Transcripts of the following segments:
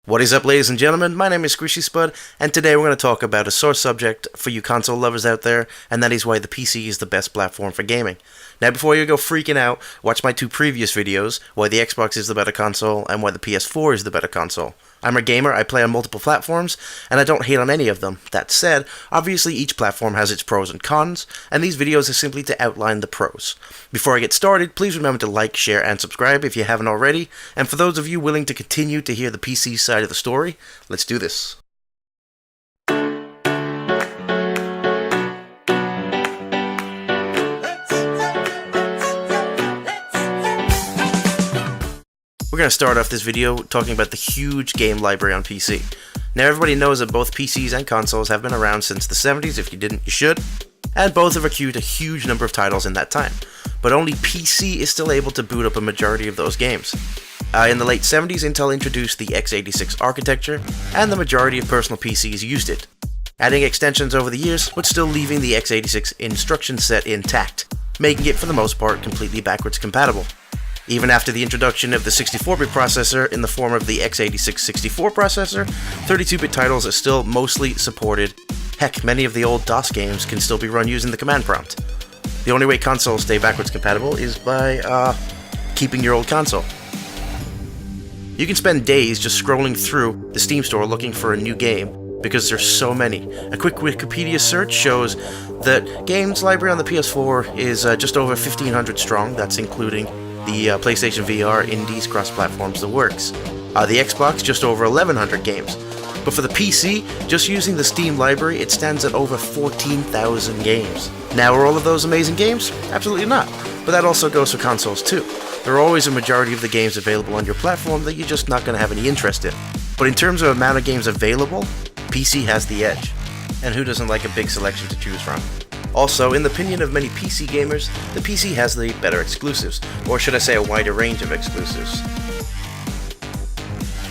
What is up, ladies and gentlemen? My name is Squishyspud, and today we're going to talk about a sore subject for you console lovers out there, and that is why the PC is the best platform for gaming. Now, before you go freaking out, watch my two previous videos, why the Xbox is the better console, and why the PS4 is the better console. I'm a gamer, I play on multiple platforms, and I don't hate on any of them. That said, obviously each platform has its pros and cons, and these videos are simply to outline the pros. Before I get started, please remember to like, share, and subscribe if you haven't already, and for those of you willing to continue to hear the PC side of the story, let's do this. We're going to start off this video talking about the huge game library on PC. Now, everybody knows that both PCs and consoles have been around since the 70s. If you didn't, you should. And both have accrued a huge number of titles in that time. But only PC is still able to boot up a majority of those games. In the late 70s, Intel introduced the x86 architecture, and the majority of personal PCs used it, adding extensions over the years, but still leaving the x86 instruction set intact, making it for the most part completely backwards compatible. Even after the introduction of the 64-bit processor in the form of the x86 64 processor, 32-bit titles are still mostly supported. Heck, many of the old DOS games can still be run using the command prompt. The only way consoles stay backwards compatible is by, keeping your old console. You can spend days just scrolling through the Steam store looking for a new game, because there's so many. A quick Wikipedia search shows that games library on the PS4 is just over 1,500 strong. That's including the PlayStation VR, indies, cross-platforms, the works. The Xbox, just over 1,100 games. But for the PC, just using the Steam library, it stands at over 14,000 games. Now, are all of those amazing games? Absolutely not. But that also goes for consoles too. There are always a majority of the games available on your platform that you're just not going to have any interest in. But in terms of amount of games available, PC has the edge. And who doesn't like a big selection to choose from? Also, in the opinion of many PC gamers, the PC has the better exclusives, or should I say a wider range of exclusives.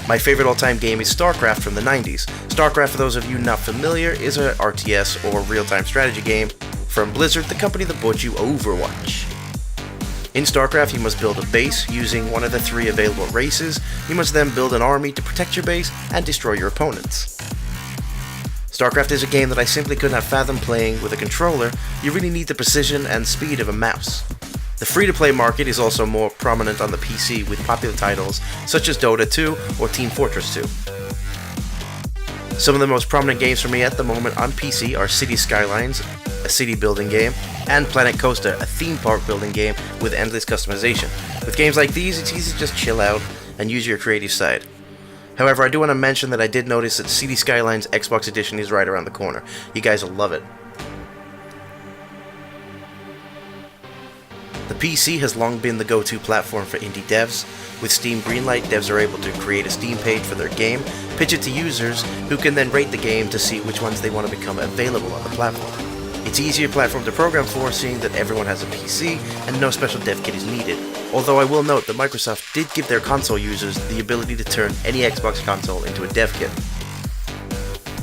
My favorite all-time game is StarCraft from the 90s. StarCraft, for those of you not familiar, is an RTS or real-time strategy game from Blizzard, the company that bought you Overwatch. In StarCraft, you must build a base using one of the 3 available races. You must then build an army to protect your base and destroy your opponents. StarCraft is a game that I simply could not fathom playing with a controller. You really need the precision and speed of a mouse. The free-to-play market is also more prominent on the PC with popular titles such as Dota 2 or Team Fortress 2. Some of the most prominent games for me at the moment on PC are City Skylines, a city building game, and Planet Coaster, a theme park building game with endless customization. With games like these, it's easy to just chill out and use your creative side. However, I do want to mention that I did notice that City Skylines Xbox Edition is right around the corner. You guys will love it. The PC has long been the go-to platform for indie devs. With Steam Greenlight, devs are able to create a Steam page for their game, pitch it to users, who can then rate the game to see which ones they want to become available on the platform. It's an easier platform to program for, seeing that everyone has a PC and no special dev kit is needed. Although I will note that Microsoft did give their console users the ability to turn any Xbox console into a dev kit.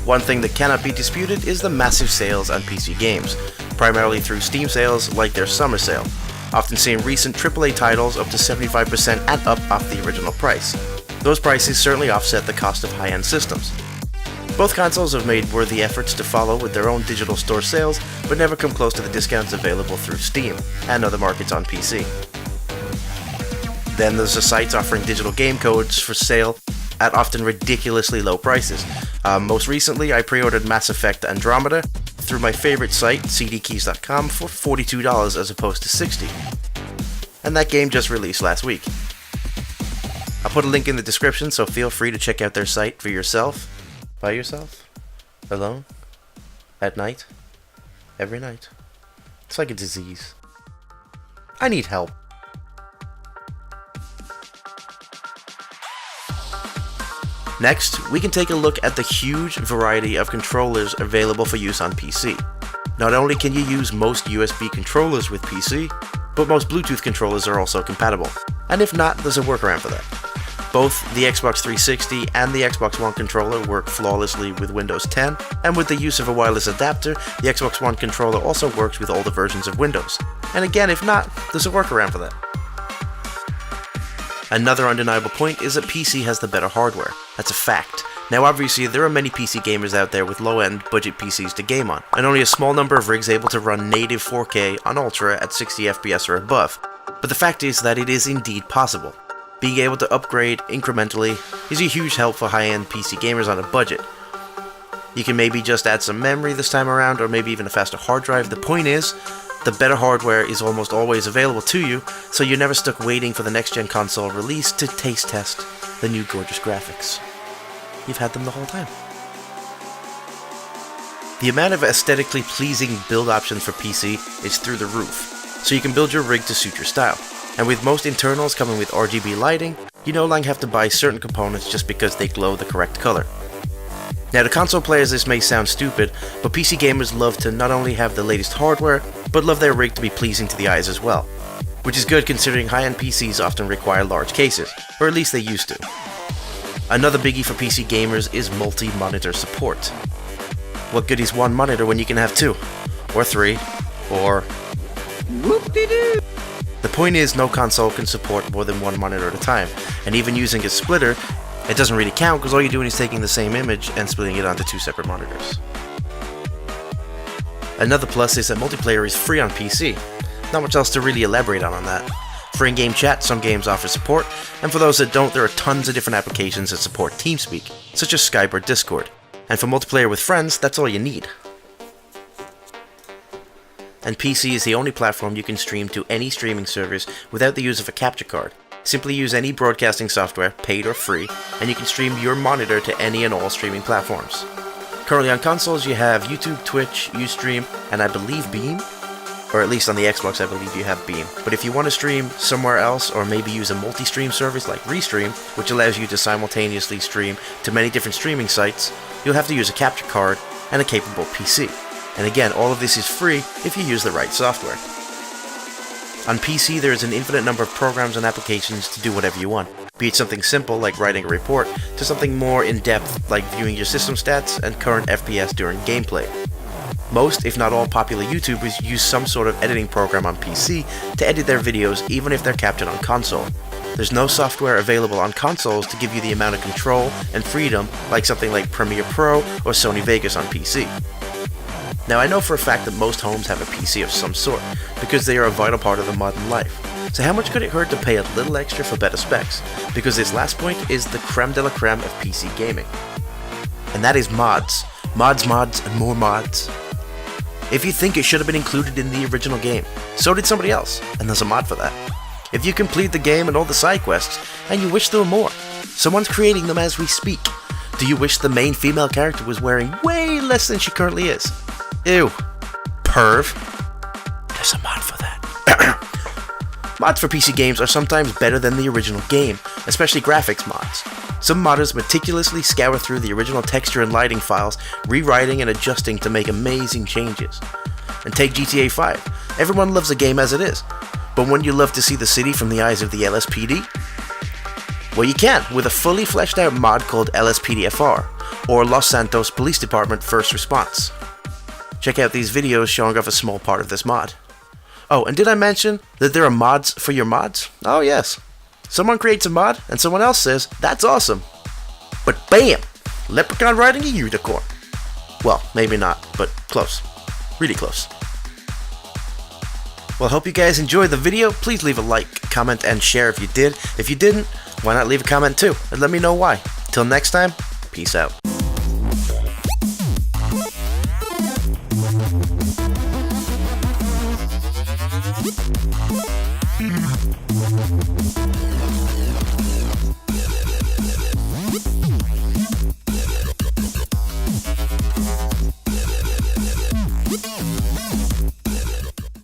One thing that cannot be disputed is the massive sales on PC games, primarily through Steam sales like their summer sale, often seeing recent AAA titles up to 75% and up off the original price. Those prices certainly offset the cost of high-end systems. Both consoles have made worthy efforts to follow with their own digital store sales, but never come close to the discounts available through Steam and other markets on PC. Then there's the sites offering digital game codes for sale at often ridiculously low prices. Most recently, I pre-ordered Mass Effect Andromeda through my favorite site, CDKeys.com, for $42 as opposed to $60. And that game just released last week. I'll put a link in the description, so feel free to check out their site for yourself. By yourself? Alone? At night? Every night? It's like a disease. I need help. Next, we can take a look at the huge variety of controllers available for use on PC. Not only can you use most USB controllers with PC, but most Bluetooth controllers are also compatible. And if not, there's a workaround for that. Both the Xbox 360 and the Xbox One controller work flawlessly with Windows 10, and with the use of a wireless adapter, the Xbox One controller also works with older versions of Windows. And again, if not, there's a workaround for that. Another undeniable point is that PC has the better hardware. That's a fact. Now obviously there are many PC gamers out there with low-end budget PCs to game on, and only a small number of rigs able to run native 4K on Ultra at 60 FPS or above. But the fact is that it is indeed possible. Being able to upgrade incrementally is a huge help for high-end PC gamers on a budget. You can maybe just add some memory this time around, or maybe even a faster hard drive. The point is, the better hardware is almost always available to you, so you're never stuck waiting for the next-gen console release to taste test the new gorgeous graphics. You've had them the whole time. The amount of aesthetically pleasing build options for PC is through the roof, so you can build your rig to suit your style. And with most internals coming with RGB lighting, you no longer have to buy certain components just because they glow the correct color. Now to console players this may sound stupid, but PC gamers love to not only have the latest hardware, but love their rig to be pleasing to the eyes as well. Which is good considering high-end PCs often require large cases, or at least they used to. Another biggie for PC gamers is multi-monitor support. What good is one monitor when you can have two, or three, or whoop-de-doo? The point is, no console can support more than one monitor at a time, and even using a splitter, it doesn't really count because all you're doing is taking the same image and splitting it onto two separate monitors. Another plus is that multiplayer is free on PC. Not much else to really elaborate on that. For in-game chat, some games offer support, and for those that don't, there are tons of different applications that support TeamSpeak, such as Skype or Discord. And for multiplayer with friends, that's all you need. And PC is the only platform you can stream to any streaming service without the use of a capture card. Simply use any broadcasting software, paid or free, and you can stream your monitor to any and all streaming platforms. Currently on consoles you have YouTube, Twitch, Ustream, and I believe Beam? Or at least on the Xbox I believe you have Beam. But if you want to stream somewhere else, or maybe use a multi-stream service like Restream, which allows you to simultaneously stream to many different streaming sites, you'll have to use a capture card and a capable PC. And again, all of this is free if you use the right software. On PC, there is an infinite number of programs and applications to do whatever you want, be it something simple like writing a report, to something more in-depth like viewing your system stats and current FPS during gameplay. Most, if not all, popular YouTubers use some sort of editing program on PC to edit their videos even if they're captured on console. There's no software available on consoles to give you the amount of control and freedom like something like Premiere Pro or Sony Vegas on PC. Now I know for a fact that most homes have a PC of some sort, because they are a vital part of the modern life. So how much could it hurt to pay a little extra for better specs? Because this last point is the creme de la creme of PC gaming. And that is mods. Mods, and more mods. If you think it should have been included in the original game, so did somebody else, and there's a mod for that. If you complete the game and all the side quests, and you wish there were more, someone's creating them as we speak. Do you wish the main female character was wearing way less than she currently is? Ew. Perv. There's a mod for that. Mods for PC games are sometimes better than the original game, especially graphics mods. Some modders meticulously scour through the original texture and lighting files, rewriting and adjusting to make amazing changes. And take GTA 5. Everyone loves a game as it is, but wouldn't you love to see the city from the eyes of the LSPD? Well, you can, with a fully fleshed out mod called LSPDFR, or Los Santos Police Department First Response. Check out these videos showing off a small part of this mod. Oh, and did I mention that there are mods for your mods? Oh yes. Someone creates a mod, and someone else says, that's awesome. But bam! Leprechaun riding a unicorn. Well, maybe not, but close. Really close. Well, hope you guys enjoyed the video. Please leave a like, comment, and share if you did. If you didn't, why not leave a comment too, and let me know why. Till next time, peace out.